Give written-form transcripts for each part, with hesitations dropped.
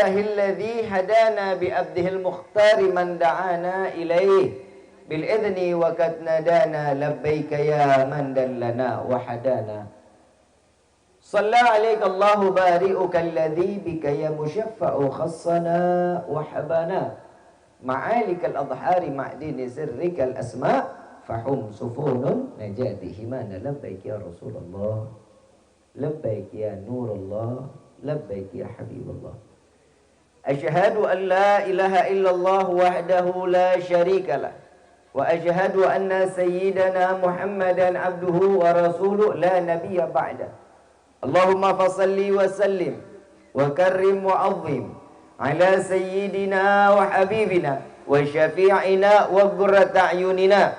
alhamdulillahilladzi hadana bi abdihil mukhtari man da'ana ilaih bil idni wa qad nadana labbaika ya man dallana wa hadana. Shalla alaika Allahu bari'uka alladzi bika ya musyaffa'u khassana wa habana ma'alikal adhari ma'dini sirrikal asma' fahum sufunun najati himana labbaik ya Rasulullah labbaik ya Nurullah labbaik ya Habibullah. Asyhadu an la ilaha illallah wahdahu la syarikalah wa asyhadu anna sayyidana Muhammadan abduhu wa rasuluh la nabiyya ba'da. Allahumma fasalli wa sallim wa karrim wa azim ala sayyidina wa habibina wa syafi'ina wa qurrata a'yunina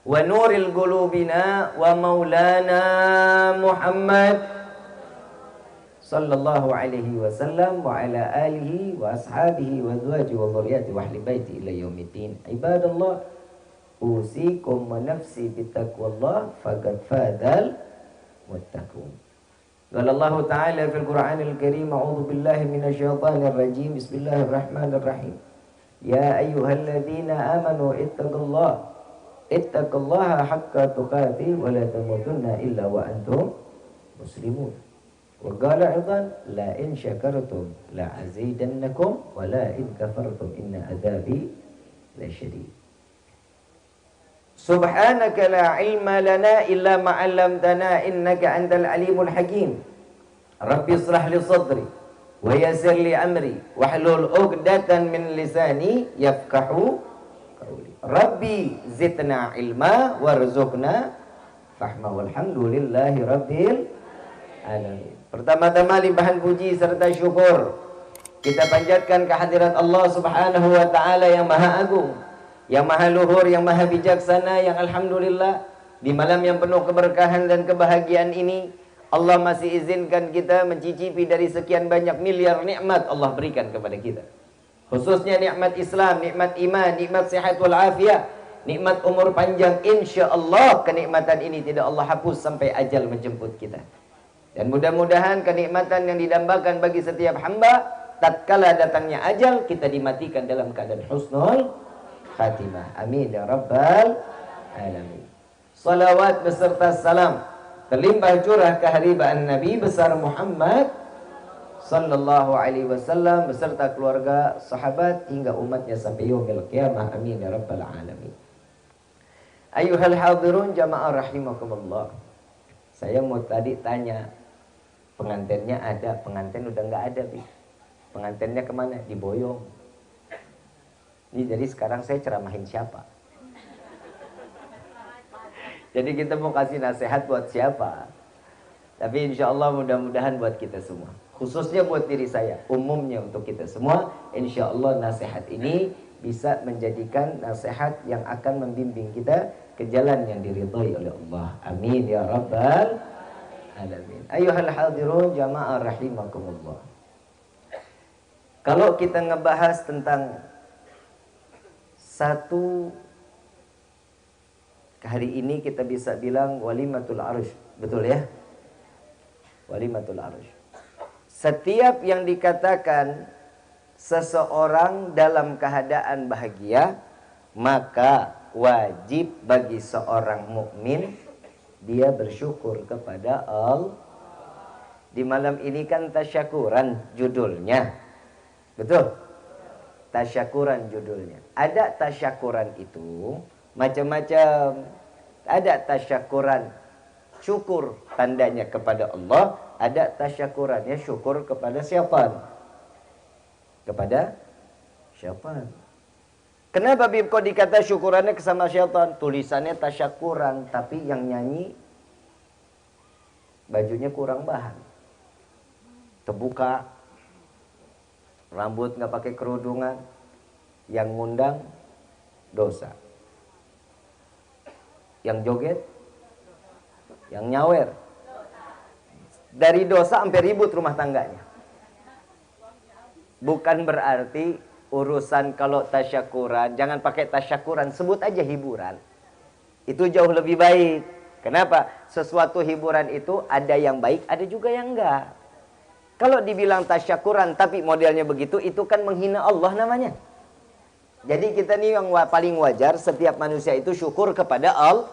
wa nuril qulubina wa maulana Muhammad sallallahu alaihi wasallam wa ala alihi wa ashabihi wa azwaji wa dhurriyyati wa ahli baiti ila yaumiddin. Ibadallah, usikum wa nafsi bittaqwallah faqad fadal muttaqun. Qala Allah Ta'ala fil Qur'anil Karim, a'udzu billahi minasyaitonir rajim. Bismillahirrahmanirrahim. Ya ayyuhalladzina amanu ittaqullaha haqqa tuqatih wa la tamutunna illa wa antum muslimun. Wa qala aidan la in syakartum la azidannakum wa la in kafartum inna adzabi lasyadid. Subhanaka la ilma lana illa ma 'allamtana innaka antal alimul hakim. Rabbi ishrah li sadri wa yassir li amri wahlul 'uqdatan min lisani yafqahu qawli. Rabbi zidna ilma warzuqna fahma walhamdulillahi rabbil alamin. Pertama-tama limpahan puji serta syukur kita panjatkan kehadirat Allah Subhanahu wa taala yang Maha Agung, yang Maha Luhur, yang Maha Bijaksana, yang alhamdulillah di malam yang penuh keberkahan dan kebahagiaan ini Allah masih izinkan kita mencicipi dari sekian banyak miliar nikmat Allah berikan kepada kita. Khususnya nikmat Islam, nikmat iman, nikmat sehat wal afiat, nikmat umur panjang. Insyaallah kenikmatan ini tidak Allah hapus sampai ajal menjemput kita. Dan mudah-mudahan kenikmatan yang didambakan bagi setiap hamba tatkala datangnya ajal kita dimatikan dalam keadaan husnul khatimah. Amin ya rabbal alamin. Salawat beserta salam terlimpah curah keharibaan Nabi besar Muhammad sallallahu alaihi wasallam beserta keluarga, sahabat hingga umatnya sampai yaumil qiyamah. Amin ya rabbal alamin. Ayuhal hadirun jamaah rahimakumullah. Saya mau tadi tanya, pengantinnya ada, pengantin udah nggak ada, Bi. Pengantinnya kemana? Diboyong. Ini jadi sekarang saya ceramahin siapa? Jadi kita mau kasih nasihat buat siapa? Tapi insya Allah mudah-mudahan buat kita semua. Khususnya buat diri saya, umumnya untuk kita semua. Insya Allah nasihat ini bisa menjadikan nasihat yang akan membimbing kita ke jalan yang diridhai oleh Allah. Amin ya rabbal alamin. Ayuhal hadirun jamaah rahimakumullah. Kalau kita ngebahas tentang satu hari ini kita bisa bilang walimatul arsh, betul ya? Walimatul arsh. Setiap yang dikatakan seseorang dalam keadaan bahagia, maka wajib bagi seorang mukmin dia bersyukur kepada Allah. Di malam ini kan tasyakuran judulnya. Betul? Tasyakuran judulnya. Ada tasyakuran itu macam-macam. Ada tasyakuran syukur tandanya kepada Allah, ada tasyakurannya syukur kepada siapa? Kepada syaitan. Kenapa Bib kok dikata syukurannya sama syaitan? Tulisannya tasyakuran, tapi yang nyanyi bajunya kurang bahan. Terbuka, rambut nggak pakai kerudungan, yang ngundang dosa. Yang joget, yang nyawer, dari dosa sampai ribut rumah tangganya. Bukan berarti urusan kalau tasyakuran, jangan pakai tasyakuran, sebut aja hiburan. Itu jauh lebih baik. Kenapa? Sesuatu hiburan itu ada yang baik, ada juga yang enggak. Kalau dibilang tasyakuran tapi modelnya begitu, itu kan menghina Allah namanya. Jadi kita nih yang paling wajar, setiap manusia itu syukur kepada Allah.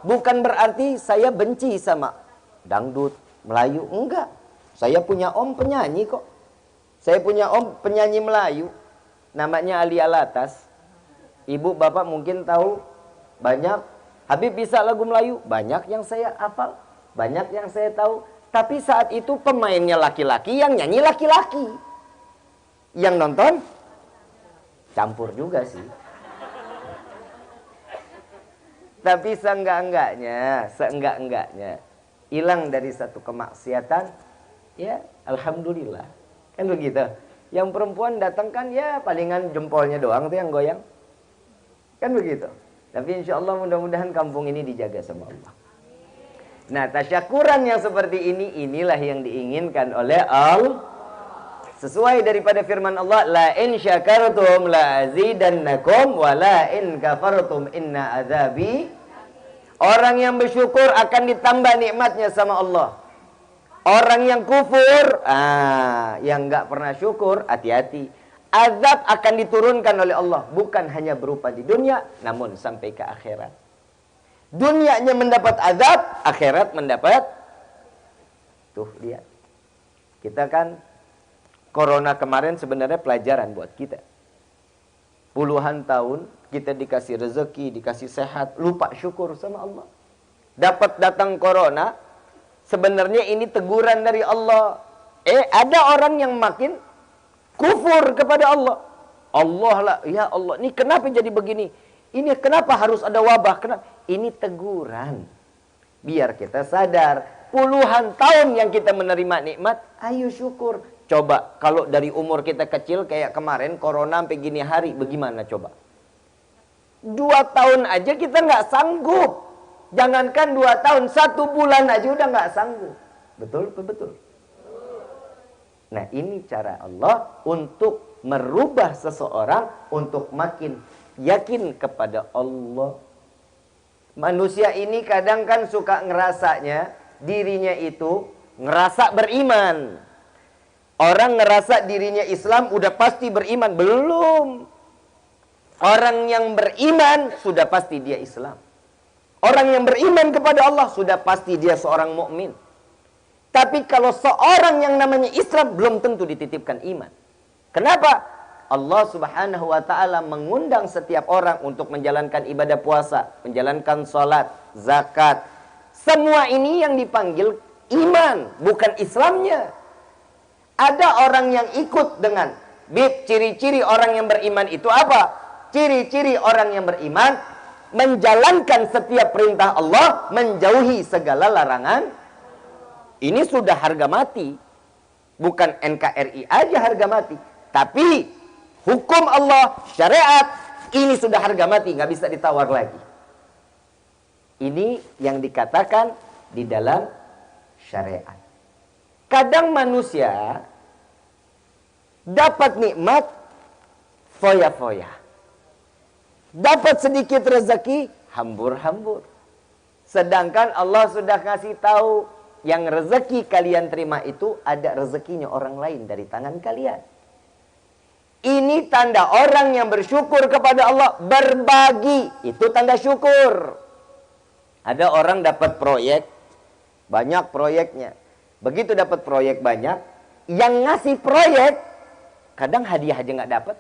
Bukan berarti saya benci sama dangdut, Melayu, enggak. Saya punya om penyanyi kok. Saya punya om penyanyi Melayu, namanya Ali Alatas. Ibu bapak mungkin tahu, banyak. Habib bisa lagu Melayu, banyak yang saya hafal, banyak yang saya tahu. Tapi saat itu pemainnya laki-laki, yang nyanyi laki-laki. Yang nonton campur juga sih. Tapi seenggak-enggaknya hilang dari satu kemaksiatan, ya alhamdulillah. Kan begitu. Yang perempuan datang kan ya palingan jempolnya doang tuh yang goyang. Kan begitu. Tapi insya Allah mudah-mudahan kampung ini dijaga sama Allah. Nah, tasyakuran yang seperti ini, inilah yang diinginkan oleh Allah. Sesuai daripada firman Allah, la in syakartum la azidannakum wa la in kafartum inna azabi. Orang yang bersyukur akan ditambah nikmatnya sama Allah. Orang yang kufur, yang enggak pernah syukur, hati-hati. Azab akan diturunkan oleh Allah, bukan hanya berupa di dunia, namun sampai ke akhirat. Dunianya mendapat azab, akhirat mendapat. Tuh, lihat. Kita kan corona kemarin sebenarnya pelajaran buat kita. Puluhan tahun kita dikasih rezeki, dikasih sehat, lupa syukur sama Allah. Dapat datang corona, sebenarnya ini teguran dari Allah. Ada orang yang makin kufur kepada Allah. Allah lah, ya Allah, ini kenapa jadi begini? Ini kenapa harus ada wabah? Kenapa? Ini teguran. Biar kita sadar, puluhan tahun yang kita menerima nikmat, ayo syukur. Coba kalau dari umur kita kecil kayak kemarin corona sampai gini hari, bagaimana coba? 2 tahun aja kita nggak sanggup. Jangankan 2 tahun, 1 bulan aja udah nggak sanggup. Betul? Betul. Nah, ini cara Allah untuk merubah seseorang untuk makin yakin kepada Allah. Manusia ini kadang kan suka ngerasanya dirinya itu ngerasa beriman. Orang ngerasa dirinya Islam udah pasti beriman. Belum. Orang yang beriman sudah pasti dia Islam. Orang yang beriman kepada Allah sudah pasti dia seorang mukmin. Tapi kalau seorang yang namanya Islam belum tentu dititipkan iman. Kenapa? Allah Subhanahu wa ta'ala mengundang setiap orang untuk menjalankan ibadah puasa, menjalankan sholat, zakat. Semua ini yang dipanggil iman, bukan Islamnya. Ada orang yang ikut dengan ciri-ciri orang yang beriman itu apa? Ciri-ciri orang yang beriman menjalankan setiap perintah Allah, menjauhi segala larangan. Ini sudah harga mati. Bukan NKRI aja harga mati, tapi hukum Allah, syariat, ini sudah harga mati, nggak bisa ditawar lagi. Ini yang dikatakan di dalam syariat. Kadang manusia dapat nikmat foya-foya. Dapat sedikit rezeki, hambur-hambur. Sedangkan Allah sudah kasih tahu, yang rezeki kalian terima itu ada rezekinya orang lain dari tangan kalian. Ini tanda orang yang bersyukur kepada Allah, berbagi. Itu tanda syukur. Ada orang dapat proyek, banyak proyeknya. Begitu dapat proyek banyak, yang ngasih proyek, kadang hadiah aja nggak dapat.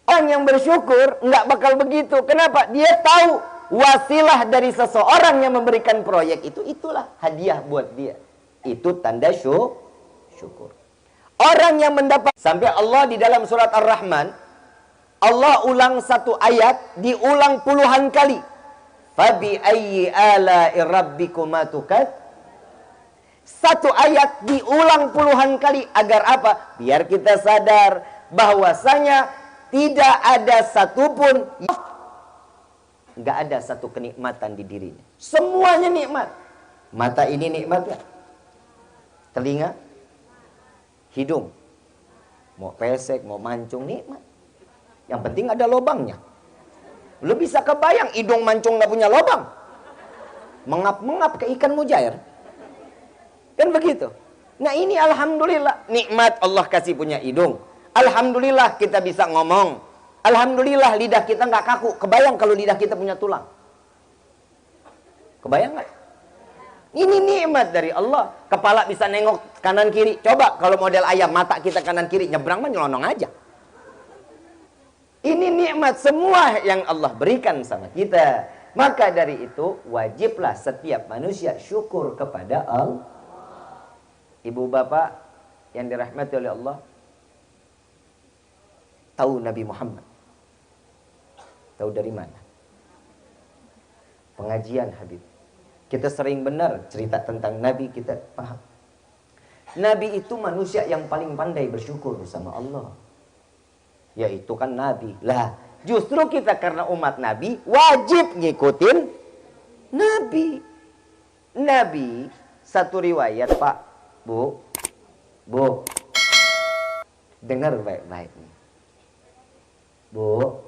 Orang yang bersyukur nggak bakal begitu. Kenapa? Dia tahu wasilah dari seseorang yang memberikan proyek itu, itulah hadiah buat dia. Itu tanda syukur. Orang yang mendapat, sampai Allah di dalam surat Ar-Rahman, Allah ulang satu ayat, diulang puluhan kali. Fabi ayyi ala'i rabbikuma tukad. Satu ayat diulang puluhan kali. Agar apa? Biar kita sadar bahwasanya tidak ada satupun, nggak ada satu kenikmatan di dirinya. Semuanya nikmat. Mata ini nikmat ya? Telinga, hidung, mau pesek, mau mancung, nikmat. Yang penting ada lobangnya. Lu bisa kebayang hidung mancung nggak punya lobang? Mengap-mengap ke ikan mujair. Kan begitu. Nah ini alhamdulillah. Nikmat Allah kasih punya hidung. Alhamdulillah kita bisa ngomong. Alhamdulillah lidah kita nggak kaku. Kebayang kalau lidah kita punya tulang? Kebayang nggak? Ini nikmat dari Allah. Kepala bisa nengok kanan kiri. Coba kalau model ayam, mata kita kanan kiri, nyebrang mah nyelonong aja. Ini nikmat semua yang Allah berikan sama kita. Maka dari itu wajiblah setiap manusia syukur kepada Allah. Ibu bapak yang dirahmati oleh Allah, tahu Nabi Muhammad? Tahu dari mana? Pengajian Habib. Kita sering benar cerita tentang Nabi, kita paham. Nabi itu manusia yang paling pandai bersyukur sama Allah. Yaitu kan Nabi. Lah, justru kita karena umat Nabi wajib ngikutin Nabi. Nabi, satu riwayat Pak, Bu, dengar baik-baik nih. Bu,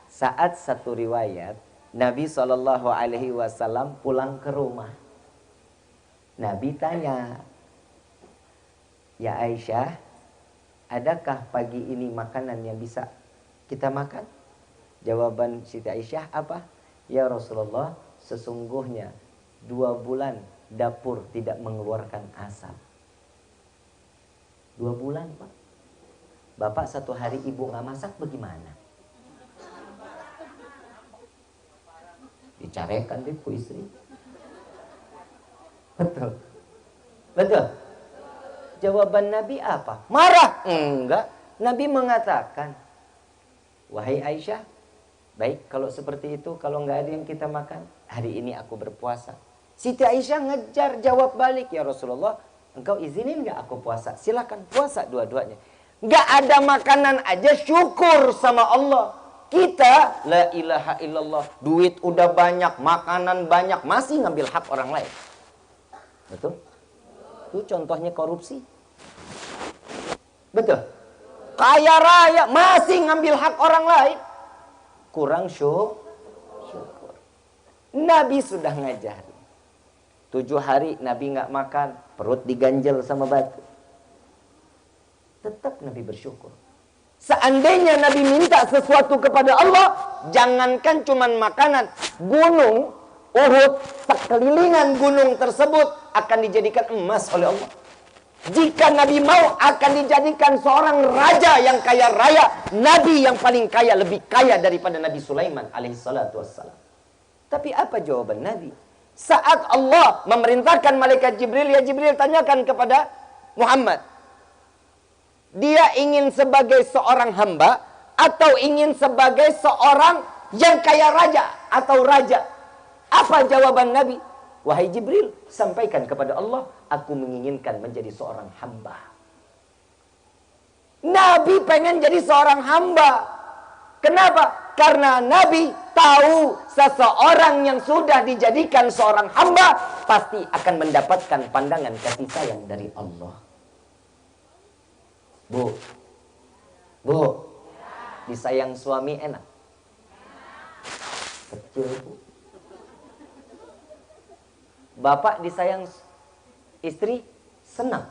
saat satu riwayat Nabi SAW pulang ke rumah. Nabi tanya, ya Aisyah, adakah pagi ini makanan yang bisa kita makan? Jawaban Siti Aisyah apa? Ya Rasulullah, sesungguhnya 2 bulan dapur tidak mengeluarkan asap. 2 bulan Pak. Bapak 1 hari ibu nggak masak bagaimana? Dicarekan deh ku istri. Betul. Betul. Jawaban Nabi apa? Marah? Enggak. Nabi mengatakan, wahai Aisyah, baik kalau seperti itu, kalau nggak ada yang kita makan, hari ini aku berpuasa. Siti Aisyah ngejar jawab balik, ya Rasulullah, engkau izinin nggak aku puasa? Silakan puasa dua-duanya. Nggak ada makanan aja syukur sama Allah. Kita, la ilaha illallah, duit udah banyak, makanan banyak, masih ngambil hak orang lain. Betul? Itu contohnya korupsi. Betul? Kaya raya masih ngambil hak orang lain. Kurang syukur. Nabi sudah ngajar. 7 hari Nabi nggak makan, perut diganjel sama batu. Tetap Nabi bersyukur. Seandainya Nabi minta sesuatu kepada Allah, jangankan cuman makanan, gunung Uhud, sekelilingan gunung tersebut akan dijadikan emas oleh Allah. Jika Nabi mau, akan dijadikan seorang raja yang kaya raya. Nabi yang paling kaya, lebih kaya daripada Nabi Sulaiman alaihissalatu wassalam. Tapi apa jawaban Nabi? Saat Allah memerintahkan malaikat Jibril, ya Jibril tanyakan kepada Muhammad, dia ingin sebagai seorang hamba atau ingin sebagai seorang yang kaya raja atau raja? Apa jawaban Nabi? Wahai Jibril, sampaikan kepada Allah, aku menginginkan menjadi seorang hamba. Nabi pengen jadi seorang hamba. Kenapa? Karena Nabi tahu seseorang yang sudah dijadikan seorang hamba pasti akan mendapatkan pandangan kasih sayang dari Allah. Bu, disayang suami enak? Kecil Bu. Bapak disayang istri senang?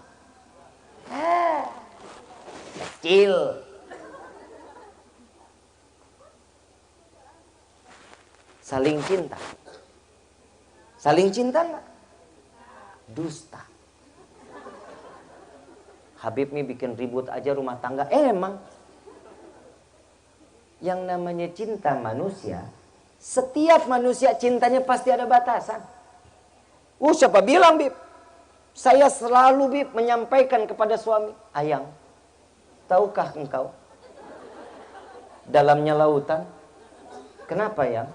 Kecil. Saling cinta? Saling cinta enggak? Dusta. Habib nih bikin ribut aja rumah tangga. Emang yang namanya cinta manusia, setiap manusia cintanya pasti ada batasan. Siapa bilang Bib? Saya selalu Bib menyampaikan kepada suami, Ayang, tahukah engkau dalamnya lautan? Kenapa Yang?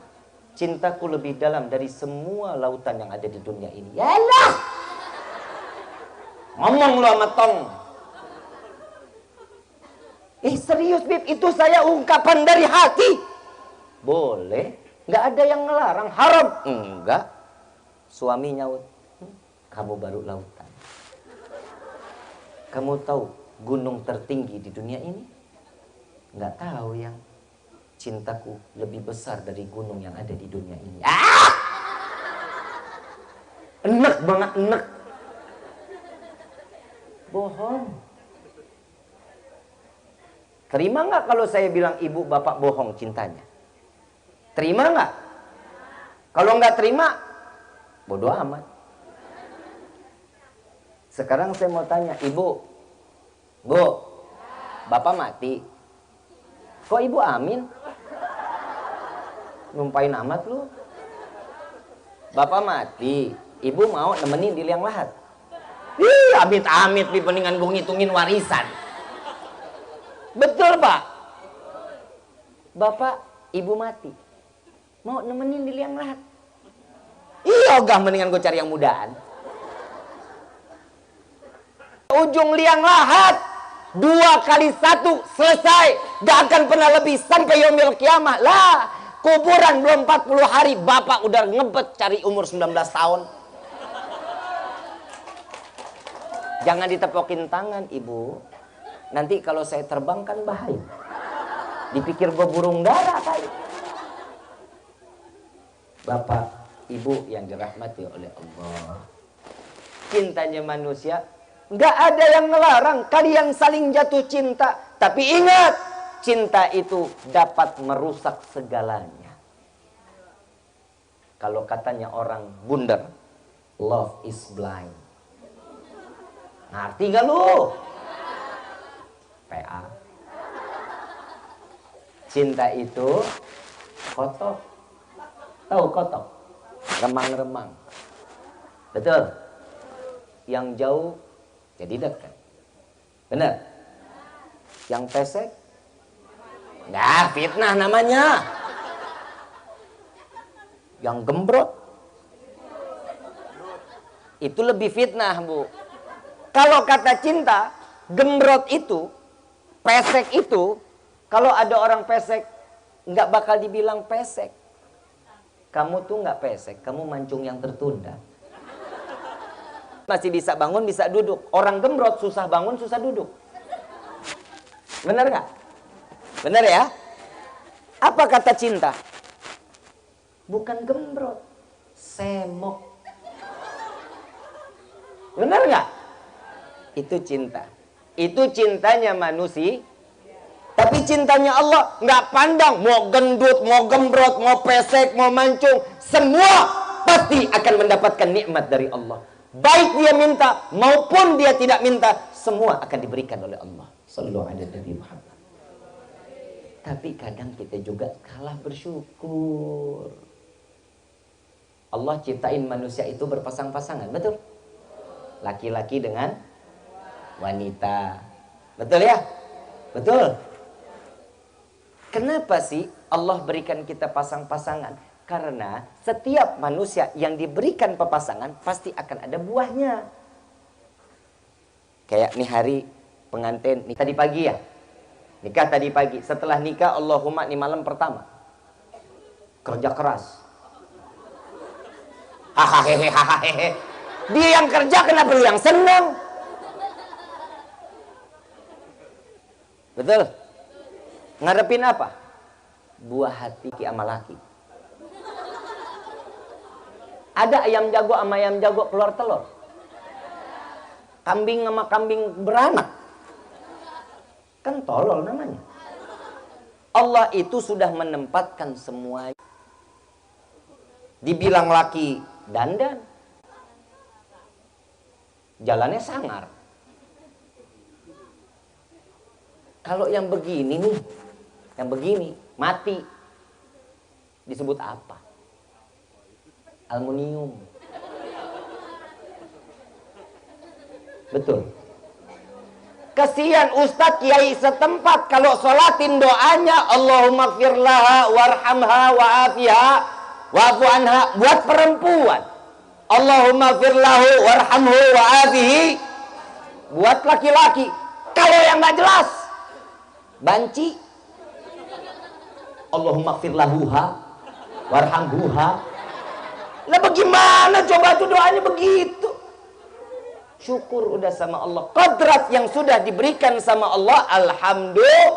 Cintaku lebih dalam dari semua lautan yang ada di dunia ini. Yalah, ngomong lu sama tong. Serius Bib, itu saya ungkapan dari hati. Boleh, nggak ada yang ngelarang. Haram? Enggak. Suami nyaut, kamu baru lautan. Kamu tahu gunung tertinggi di dunia ini? Nggak tahu Yang. Cintaku lebih besar dari gunung yang ada di dunia ini. Enak banget, enak. bohong. Terima nggak kalau saya bilang ibu bapak bohong cintanya? Terima nggak? Kalau nggak terima, bodoh amat. Sekarang saya mau tanya, ibu, bu, bapak mati. Kok ibu amin? Numpain amat lu. Bapak mati, ibu mau nemenin di liang lahat. Ih, amit-amit nih, peningan gue ngitungin warisan. Betul, Pak? Bapak, ibu mati, mau nemenin di liang lahat. Iya, ogah mendingan gue cari yang mudaan. Ujung liang lahat 2 kali 1 selesai, gak akan pernah lebih sampai yaumil kiamah. Lah, kuburan belum 40 hari bapak udah ngebet cari umur 19 tahun. Jangan ditepokin tangan, ibu. Nanti kalau saya terbang kan bahaya. Dipikir gue burung dara kali. Bapak, ibu yang dirahmati oleh Allah, cintanya manusia nggak ada yang ngelarang kalian saling jatuh cinta. Tapi ingat, cinta itu dapat merusak segalanya. Kalau katanya orang bundar, love is blind. Ngerti gak lu? PA. Cinta itu kotok. Tahu kotok? Remang-remang. Betul? Yang jauh jadi dekat. Benar? Yang pesek? Nah, fitnah namanya. Yang gembrot? Itu lebih fitnah, Bu. Kalau kata cinta, gembrot itu, pesek itu, kalau ada orang pesek, nggak bakal dibilang pesek. Kamu tuh nggak pesek, kamu mancung yang tertunda. Masih bisa bangun, bisa duduk. Orang gembrot susah bangun, susah duduk. Benar nggak? Benar ya? Apa kata cinta? Bukan gembrot, semok. Benar nggak? Itu cinta. Itu cintanya manusia. Tapi cintanya Allah nggak pandang. Mau gendut, mau gembrot, mau pesek, mau mancung. Semua pasti akan mendapatkan nikmat dari Allah. Baik dia minta maupun dia tidak minta, semua akan diberikan oleh Allah. Sallallahu alaihi Nabi Muhammad. Tapi kadang kita juga kalah bersyukur. Allah ciptain manusia itu berpasang-pasangan, betul? Laki-laki dengan wanita. Betul ya? Betul. Kenapa sih Allah berikan kita pasang-pasangan? Karena setiap manusia yang diberikan pepasangan pasti akan ada buahnya. Kayak nih hari pengantin, nih tadi pagi ya. Nikah tadi pagi. Setelah nikah, Allahumma nih malam pertama. Kerja keras. Hahaha. Dia yang kerja, kenapa lu yang senang? Betul? Ngadepin apa? Buah hati sama laki. Ada ayam jago sama ayam jago keluar telur. Kambing sama kambing beranak. Kan tolol namanya. Allah itu sudah menempatkan semua. Dibilang laki dandan, jalannya sangar. Kalau yang begini nih, yang begini mati, disebut apa? Aluminium. Betul. Kesian ustadz kiai setempat kalau sholatin doanya Allahumma gfirlaha warhamha wa'afiha wa'fu anha buat perempuan. Allahumma gfirlahu warhamhu wa'afihi buat laki-laki. Kalau yang nggak jelas, banci. Allahumma gfirlahuha warhamhuha. Lah bagaimana coba tuh doanya begitu? Syukur udah sama Allah. Kodrat yang sudah diberikan sama Allah, alhamdulillah.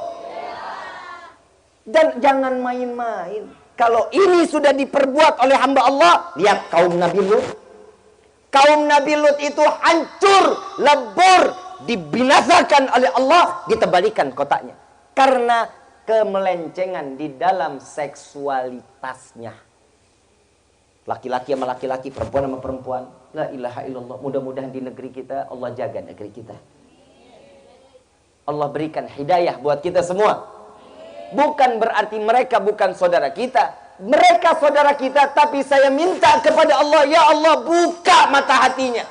Dan jangan main-main. Kalau ini sudah diperbuat oleh hamba Allah, lihat kaum Nabi Lut. Kaum Nabi Lut itu hancur, lebur, dibinasakan oleh Allah, kita balikan kotaknya. Karena kemelencengan di dalam seksualitasnya. Laki-laki sama laki-laki, perempuan sama perempuan. La ilaha illallah. Mudah-mudahan di negeri kita Allah jaga negeri kita. Allah berikan hidayah buat kita semua. Bukan berarti mereka bukan saudara kita. Mereka saudara kita, tapi saya minta kepada Allah, ya Allah buka mata hatinya.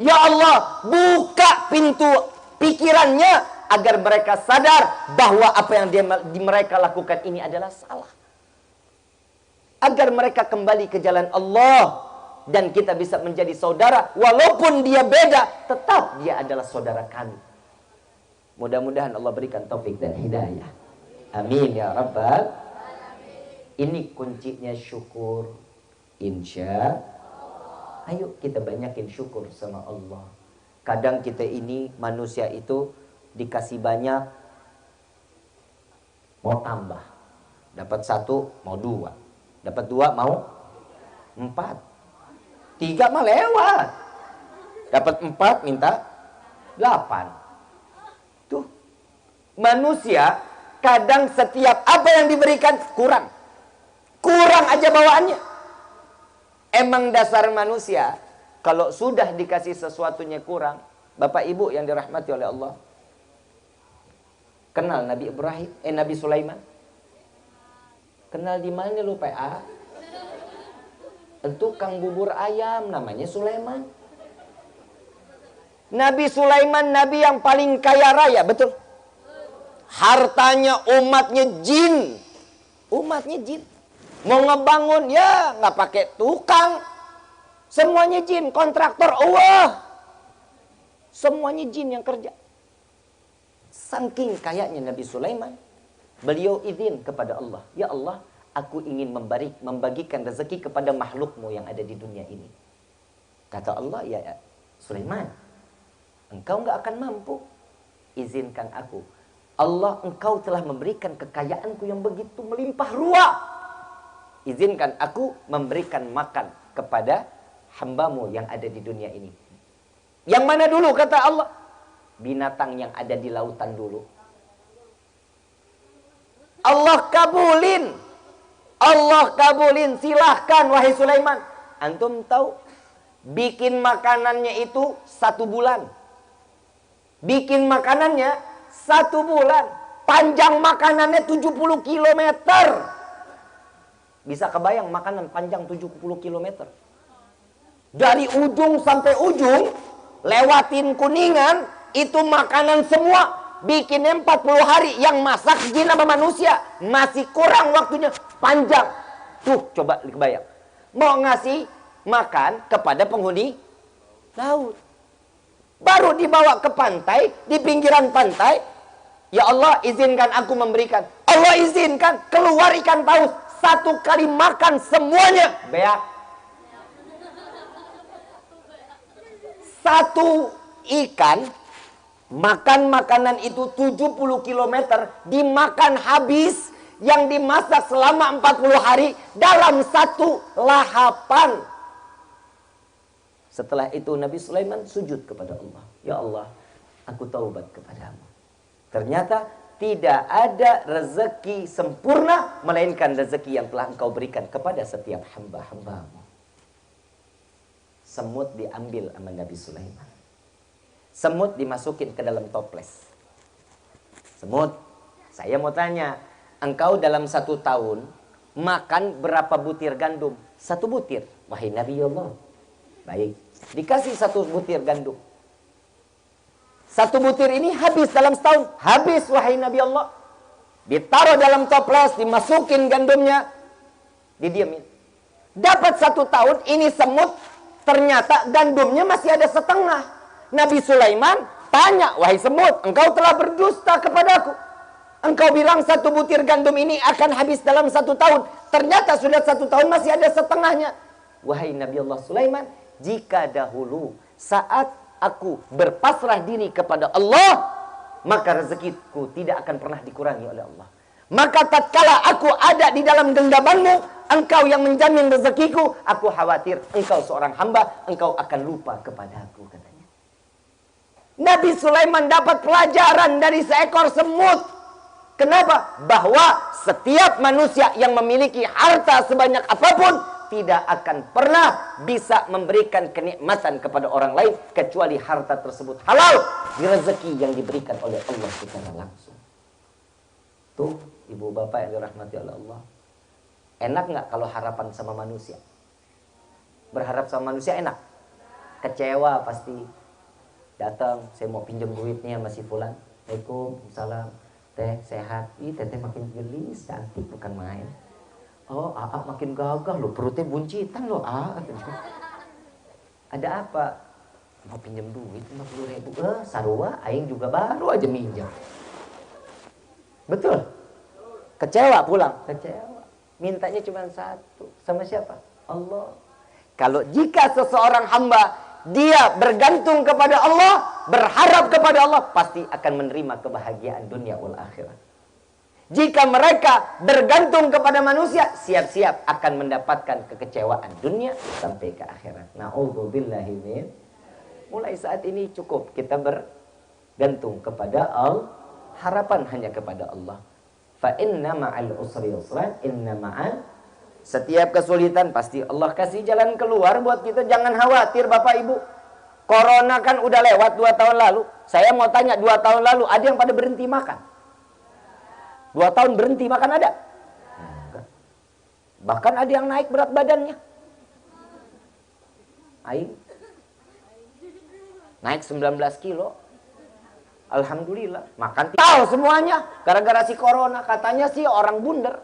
Ya Allah buka pintu pikirannya agar mereka sadar bahwa apa yang mereka lakukan ini adalah salah. Agar mereka kembali ke jalan Allah. Dan kita bisa menjadi saudara. Walaupun dia beda, tetap dia adalah saudara kami. Mudah-mudahan Allah berikan taufik dan hidayah. Amin ya Rabbal. Ini kuncinya syukur. Insya Allah. Ayo kita banyakin syukur sama Allah. Kadang kita ini manusia itu dikasih banyak, mau tambah. Dapat 1 mau 2. Dapat 2 mau 4. 3 mah lewat. Dapat 4 minta 8. Tuh. Manusia kadang setiap apa yang diberikan kurang. Kurang aja bawaannya. Emang dasar manusia kalau sudah dikasih sesuatunya kurang. Bapak Ibu yang dirahmati oleh Allah. Kenal Nabi Ibrahim, Nabi Sulaiman? Kenal di mana lu PA? Tukang bubur ayam namanya Sulaiman. Nabi Sulaiman nabi yang paling kaya raya, betul? Hartanya umatnya jin. Umatnya jin. Mau ngebangun ya nggak pakai tukang. Semuanya jin, kontraktor Allah. Semuanya jin yang kerja. Saking kayanya Nabi Sulaiman, beliau izin kepada Allah, ya Allah, aku ingin membagikan rezeki kepada makhlukmu yang ada di dunia ini. Kata Allah, ya Sulaiman, engkau nggak akan mampu. Izinkan aku. Allah, engkau telah memberikan kekayaanku yang begitu melimpah ruah. Izinkan aku memberikan makan kepada hambamu yang ada di dunia ini. Yang mana dulu kata Allah? Binatang yang ada di lautan dulu. Allah kabulin. Allah kabulin, silahkan wahai Sulaiman. Antum tahu, bikin makanannya itu 1 bulan. Bikin makanannya 1 bulan. Panjang makanannya 70 kilometer. Bisa kebayang makanan panjang 70 kilometer. Dari ujung sampai ujung, lewatin Kuningan, itu makanan semua. Bikinnya 40 hari. Yang masak jin sama manusia. Masih kurang waktunya. Panjang. Tuh coba kebayang. Mau ngasih makan kepada penghuni laut. Baru dibawa ke pantai. Di pinggiran pantai. Ya Allah izinkan aku memberikan. Allah izinkan. Keluar ikan paus. 1 kali makan semuanya. Beak. 1 ikan. Makan makanan itu 70 kilometer. Dimakan habis. Yang dimasak selama 40 hari dalam 1 lahapan. Setelah itu Nabi Sulaiman sujud kepada Allah. Ya Allah, aku taubat kepadamu. Ternyata tidak ada rezeki sempurna melainkan rezeki yang telah engkau berikan kepada setiap hamba-hambamu. Semut diambil sama Nabi Sulaiman. Semut dimasukin ke dalam toples. Semut, saya mau tanya, engkau dalam 1 tahun makan berapa butir gandum? 1 butir. Wahai Nabi Allah. Baik. Dikasih 1 butir gandum. 1 butir ini habis dalam setahun. Habis wahai Nabi Allah. Ditaruh dalam toples. Dimasukin gandumnya. Didiamin. Dapat 1 tahun. Ini semut. Ternyata gandumnya masih ada setengah. Nabi Sulaiman tanya. Wahai semut. Engkau telah berdusta kepadaku. Engkau bilang 1 butir gandum ini akan habis dalam 1 tahun. Ternyata sudah 1 tahun masih ada setengahnya. Wahai Nabi Allah Sulaiman, jika dahulu saat aku berpasrah diri kepada Allah, maka rezekiku tidak akan pernah dikurangi oleh Allah. Maka tatkala aku ada di dalam genggamanmu, engkau yang menjamin rezekiku, aku khawatir engkau seorang hamba, engkau akan lupa kepada aku, katanya. Nabi Sulaiman dapat pelajaran dari seekor semut. Kenapa? Bahwa setiap manusia yang memiliki harta sebanyak apapun tidak akan pernah bisa memberikan kenikmatan kepada orang lain kecuali harta tersebut halal di rezeki yang diberikan oleh Allah secara langsung. Tuh, ibu bapak yang dirahmati oleh Allah. Enak nggak kalau harapan sama manusia? Berharap sama manusia enak? Kecewa pasti. Datang, saya mau pinjam duitnya masih fulan. Assalamualaikum, salam. Teh sehat, teteh makin gelis, cantik bukan main. Oh, Aa makin gagah loh, perutnya buncitan loh, Aa. Ada apa? Mau pinjam duit 50.000. Sarua, aing juga baru aja minjam. Betul? Kecewa pulang? Kecewa. Mintanya cuma satu. Sama siapa? Allah. Kalau jika seseorang hamba dia bergantung kepada Allah, berharap kepada Allah, pasti akan menerima kebahagiaan dunia wal akhirat. Jika mereka bergantung kepada manusia, siap-siap akan mendapatkan kekecewaan dunia sampai ke akhirat. Na'udzubillahi min. Mulai saat ini cukup kita bergantung kepada Allah, harapan hanya kepada Allah. Fa inna ma'al usri yusran, inna ma'al. Setiap kesulitan pasti Allah kasih jalan keluar buat kita. Jangan khawatir Bapak Ibu. Corona kan udah lewat 2 tahun lalu. Saya mau tanya, 2 tahun lalu ada yang pada berhenti makan? 2 tahun berhenti makan ada? Enggak. Bahkan ada yang naik berat badannya. Aing naik 19 kilo. Alhamdulillah. Makan tahu semuanya. Gara-gara si corona. Katanya sih orang bunder.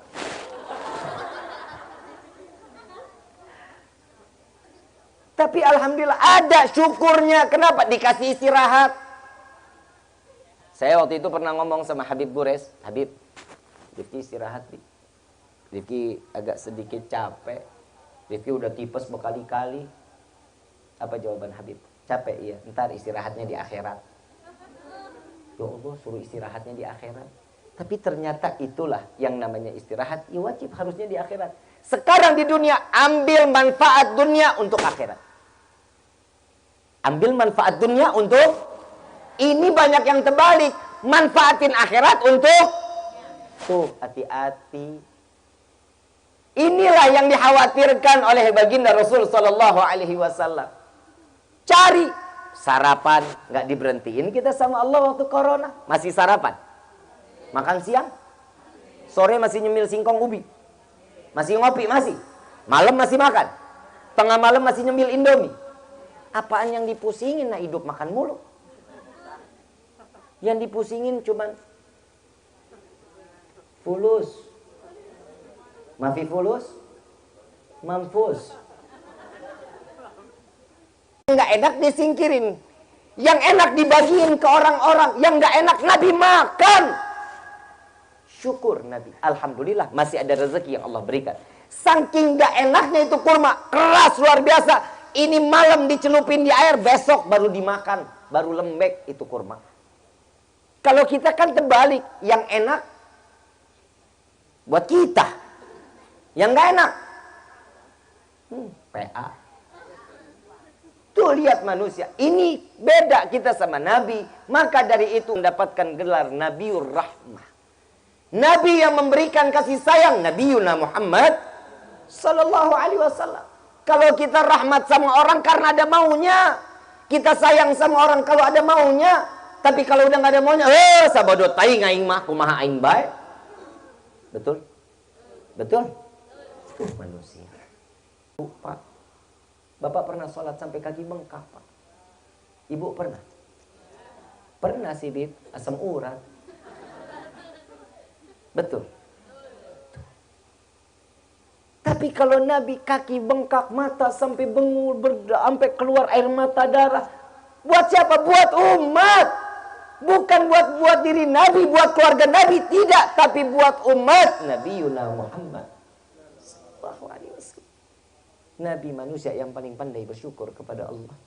Tapi alhamdulillah ada syukurnya. Kenapa? Dikasih istirahat. Saya waktu itu pernah ngomong sama Habib Gures. Habib, Rifki istirahat. Rifki agak sedikit capek. Rifki udah tipes berkali-kali. Apa jawaban Habib? Capek, iya. Ntar istirahatnya di akhirat. Ya Allah, suruh istirahatnya di akhirat. Tapi ternyata itulah yang namanya istirahat. Ya wajib harusnya di akhirat. Sekarang di dunia, ambil manfaat dunia untuk akhirat. Ambil manfaat dunia untuk, ini banyak yang terbalik, manfaatin akhirat untuk, tuh hati-hati. Inilah yang dikhawatirkan oleh baginda Rasul Sallallahu Alaihi Wasallam. Cari sarapan, nggak diberhentiin kita sama Allah waktu corona. Masih sarapan, makan siang, sore masih nyemil singkong ubi, masih ngopi, masih malam masih makan, tengah malam masih nyemil indomie. Apaan yang dipusingin? Nah, hidup makan mulu. Yang dipusingin cuman fulus. Mafi fulus, mampus. Nggak enak disingkirin. Yang enak dibagiin ke orang-orang. Yang nggak enak Nabi makan. Syukur Nabi. Alhamdulillah masih ada rezeki yang Allah berikan. Saking nggak enaknya itu kurma. Keras luar biasa. Ini malam dicelupin di air, besok baru dimakan, baru lembek itu kurma. Kalau kita kan terbalik, yang enak buat kita, yang nggak enak, PA. Tuh lihat manusia, ini beda kita sama Nabi. Maka dari itu mendapatkan gelar Nabiur Rahmah. Nabi yang memberikan kasih sayang, Nabiuna Muhammad Sallallahu Alaihi Wasallam. Kalau kita rahmat sama orang karena ada maunya. Kita sayang sama orang kalau ada maunya. Tapi kalau udah nggak ada maunya, sabadot aing aing mah kumaha aing bae. Betul? Betul? Itu manusia. Pak, Bapak pernah sholat sampai kaki bengkak, Pak? Ibu pernah? Pernah sih, Bib. Asam urat. Betul? Tapi kalau Nabi kaki bengkak, mata sampai bengur, sampai keluar air mata darah. Buat siapa? Buat umat. Bukan buat diri Nabi, buat keluarga Nabi. Tidak, tapi buat umat. Nabiuna Muhammad sallallahu alaihi wasallam. Nabi manusia yang paling pandai bersyukur kepada Allah.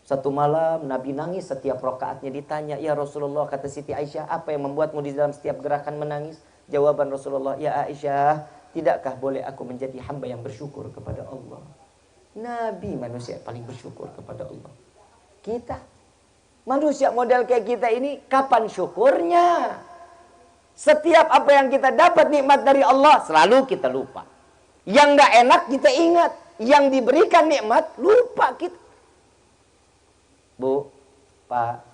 Satu malam Nabi nangis setiap rakaatnya ditanya, "Ya Rasulullah," kata Siti Aisyah, "apa yang membuatmu di dalam setiap gerakan menangis?" Jawaban Rasulullah, "Ya Aisyah, tidakkah boleh aku menjadi hamba yang bersyukur kepada Allah?" Nabi manusia paling bersyukur kepada Allah. Kita Manusia model kayak kita ini kapan syukurnya? Setiap apa yang kita dapat nikmat dari Allah selalu kita lupa. Yang nggak enak kita ingat, yang diberikan nikmat lupa kita. Bu, Pak,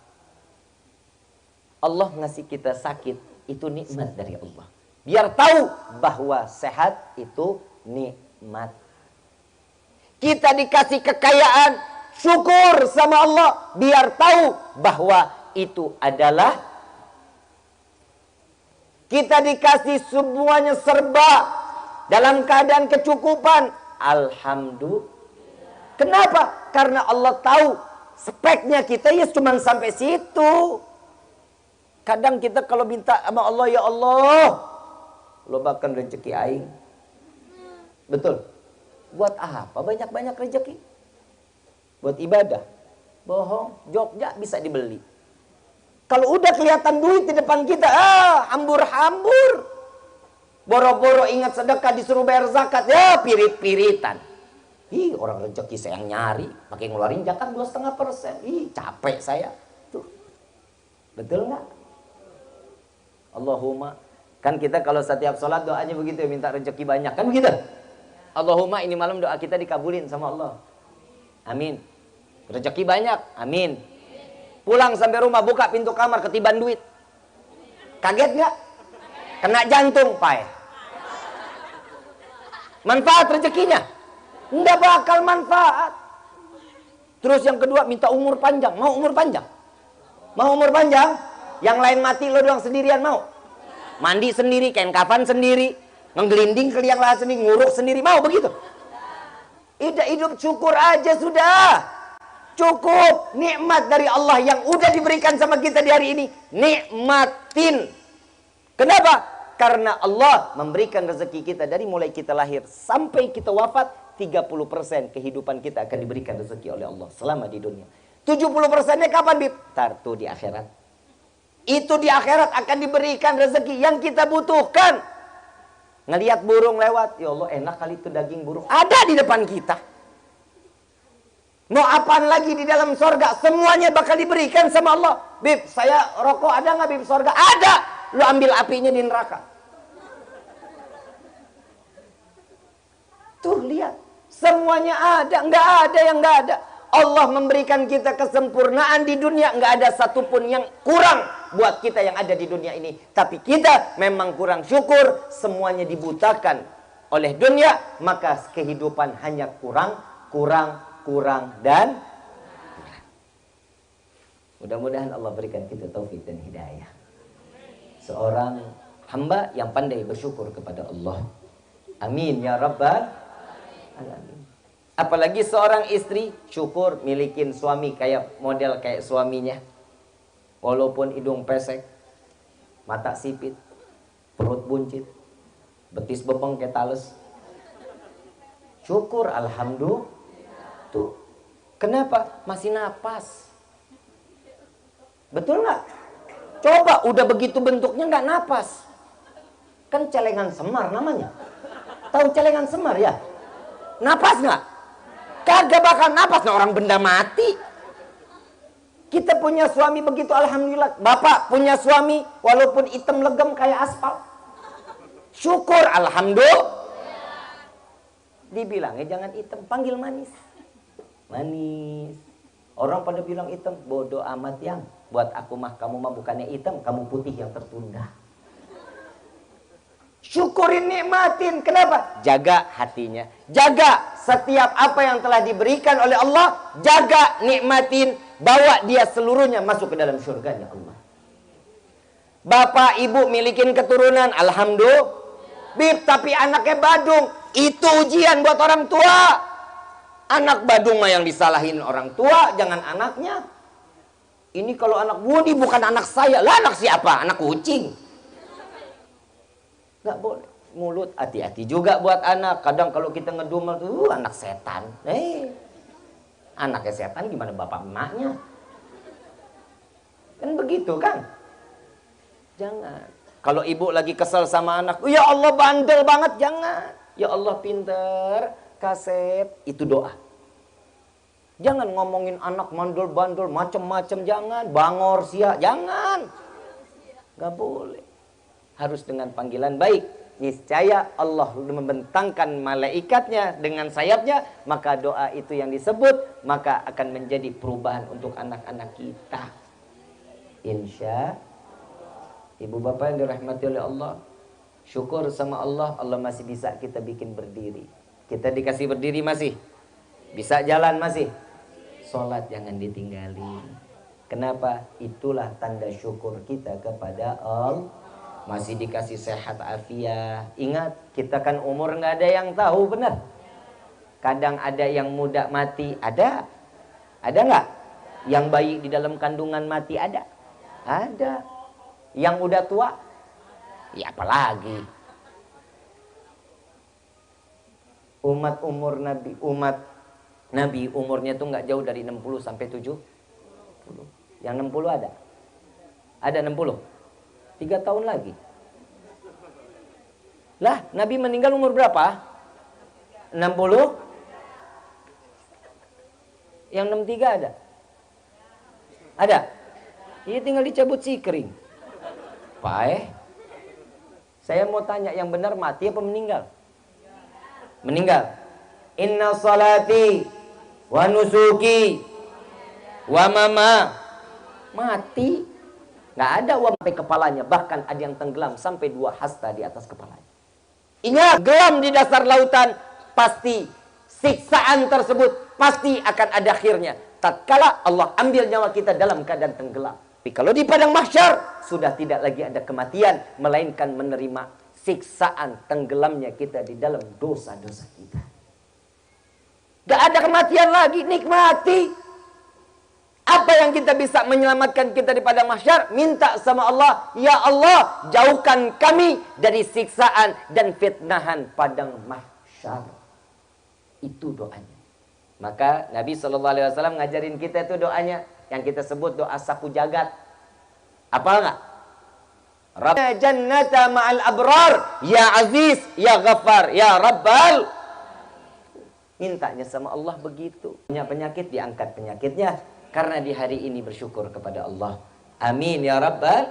Allah ngasih kita sakit itu nikmat dari Allah. Biar tahu bahwa sehat itu nikmat. Kita dikasih kekayaan, syukur sama Allah. Biar tahu bahwa itu adalah. Kita dikasih semuanya serba dalam keadaan kecukupan. Alhamdulillah. Kenapa? Karena Allah tahu speknya kita ya cuma sampai situ. Kadang kita kalau minta sama Allah, ya Allah, lobakan rezeki aing. Betul. Buat apa banyak-banyak rezeki? Buat ibadah. Bohong. Jogja bisa dibeli. Kalau udah kelihatan duit di depan kita, hambur-hambur. Boro-boro ingat sedekah disuruh bayar zakat, ya pirit-piritan. Ih, orang rezeki saya yang nyari, pakai ngeluarin zakat 2,5%. Ih, capek saya. Tuh. Betul nggak? Allahumma. Kan kita kalau setiap sholat doanya begitu ya, minta rezeki banyak. Kan begitu? Allahumma, ini malam doa kita dikabulin sama Allah. Amin. Rezeki banyak. Amin. Pulang sampai rumah, buka pintu kamar, ketiban duit. Kaget nggak? Kena jantung, Pak. Manfaat rezekinya? Nggak bakal manfaat. Terus yang kedua, minta umur panjang. Mau umur panjang? Mau umur panjang? Yang lain mati, lo doang sendirian mau? Mandi sendiri, kain kafan sendiri, ngegelinding ke liang lahat sendiri, nguruk sendiri, mau begitu? Hidup syukur aja sudah. Cukup nikmat dari Allah yang udah diberikan sama kita di hari ini. Nikmatin. Kenapa? Karena Allah memberikan rezeki kita dari mulai kita lahir sampai kita wafat. 30% kehidupan kita akan diberikan rezeki oleh Allah selama di dunia. 70%-nya kapan, Bib? Tartu di akhirat. Itu di akhirat akan diberikan rezeki yang kita butuhkan. Ngelihat burung lewat, ya Allah enak kali itu daging burung. Ada di depan kita. Mau apaan lagi di dalam sorga? Semuanya bakal diberikan sama Allah. Bib, saya rokok ada nggak, Bib? Sorga ada. Lu ambil apinya di neraka. Tuh lihat, semuanya ada. Nggak ada yang nggak ada. Allah memberikan kita kesempurnaan di dunia. Nggak ada satupun yang kurang buat kita yang ada di dunia ini. Tapi kita memang kurang syukur. Semuanya dibutakan oleh dunia. Maka kehidupan hanya kurang dan mudah-mudahan Allah berikan kita taufik dan hidayah. Seorang hamba yang pandai bersyukur kepada Allah. Amin ya rabbal alamin. Apalagi seorang istri syukur milikin suami kayak model kayak suaminya. Walaupun hidung pesek, mata sipit, perut buncit, betis bepeng kayak tales. Syukur alhamdulillah. Tuh. Kenapa? Masih napas. Betul nggak? Coba udah begitu bentuknya nggak napas. Kan celengan semar namanya. Tahu celengan semar ya? Napas nggak? Kagak bakal napas. Nah, orang benda mati. Kita punya suami begitu alhamdulillah. Bapak punya suami walaupun hitam legam kayak aspal. Syukur alhamdulillah. Dibilangnya jangan hitam, panggil manis. Manis. Orang pada bilang hitam, bodoh amat yang. Buat aku mah kamu mah bukannya hitam, kamu putih yang tertunda. Syukurin, nikmatin. Kenapa? Jaga hatinya. Jaga setiap apa yang telah diberikan oleh Allah. Jaga, nikmatin. Bawa dia seluruhnya masuk ke dalam surganya Allah. Bapak ibu milikin keturunan, alhamdulillah. Bib, tapi anaknya badung. Itu ujian buat orang tua. Anak badung mah yang disalahin orang tua, jangan anaknya. Ini kalau anak Budi bukan anak saya. Lah anak siapa? Anak kucing. Gak boleh. Mulut hati-hati juga buat anak. Kadang kalau kita ngedumel tuh anak setan. Anaknya setan gimana bapak emaknya? Kan begitu kan? Jangan. Kalau ibu lagi kesel sama anak, ya Allah bandel banget, jangan. Ya Allah pinter, kasep, itu doa. Jangan ngomongin anak mandul-bandul macam-macam, jangan. Bangor sia, jangan. Gak boleh. Harus dengan panggilan baik. Niscaya Allah membentangkan malaikatnya dengan sayapnya, maka doa itu yang disebut, maka akan menjadi perubahan untuk anak-anak kita. Insya Ibu bapak yang dirahmati oleh Allah, syukur sama Allah, Allah masih bisa kita bikin berdiri. Kita dikasih berdiri masih, bisa jalan masih. Sholat jangan ditinggalin. Kenapa? Itulah tanda syukur kita kepada Allah. Masih dikasih sehat afiat. Ingat, kita kan umur nggak ada yang tahu, benar. Kadang ada yang muda mati, ada nggak? Yang bayi di dalam kandungan mati, ada. Yang udah tua, ya apalagi. Umat Nabi umurnya tuh nggak jauh dari 60 sampai 70. Yang 60 ada? Ada 60? 3 tahun lagi. Lah, Nabi meninggal umur berapa? 60? Yang 63 ada? Ada? Ini tinggal dicabut sikring. Saya mau tanya, yang benar mati apa meninggal? Meninggal. Inna salati wa nusuki wa mama. Mati. Nggak ada uang sampai kepalanya. Bahkan ada yang tenggelam sampai 2 hasta di atas kepalanya. Ingat, gelam di dasar lautan, pasti siksaan tersebut pasti akan ada akhirnya. Tatkala Allah ambil nyawa kita dalam keadaan tenggelam. Tapi kalau di padang mahsyar, sudah tidak lagi ada kematian, melainkan menerima siksaan tenggelamnya kita di dalam dosa-dosa kita. Gak ada kematian lagi, nikmati. Apa yang kita bisa menyelamatkan kita di padang mahsyar? Minta sama Allah, ya Allah, jauhkan kami dari siksaan dan fitnahan padang mahsyar. Itu doanya. Maka Nabi SAW ngajarin kita itu doanya, yang kita sebut doa sapu jagat. Apa enggak? Rabbana jannata ma'al abrar, ya aziz, ya ghafar, ya rabbal. Mintanya sama Allah begitu. Punya penyakit, diangkat penyakitnya. Karena di hari ini bersyukur kepada Allah. Amin ya rabbal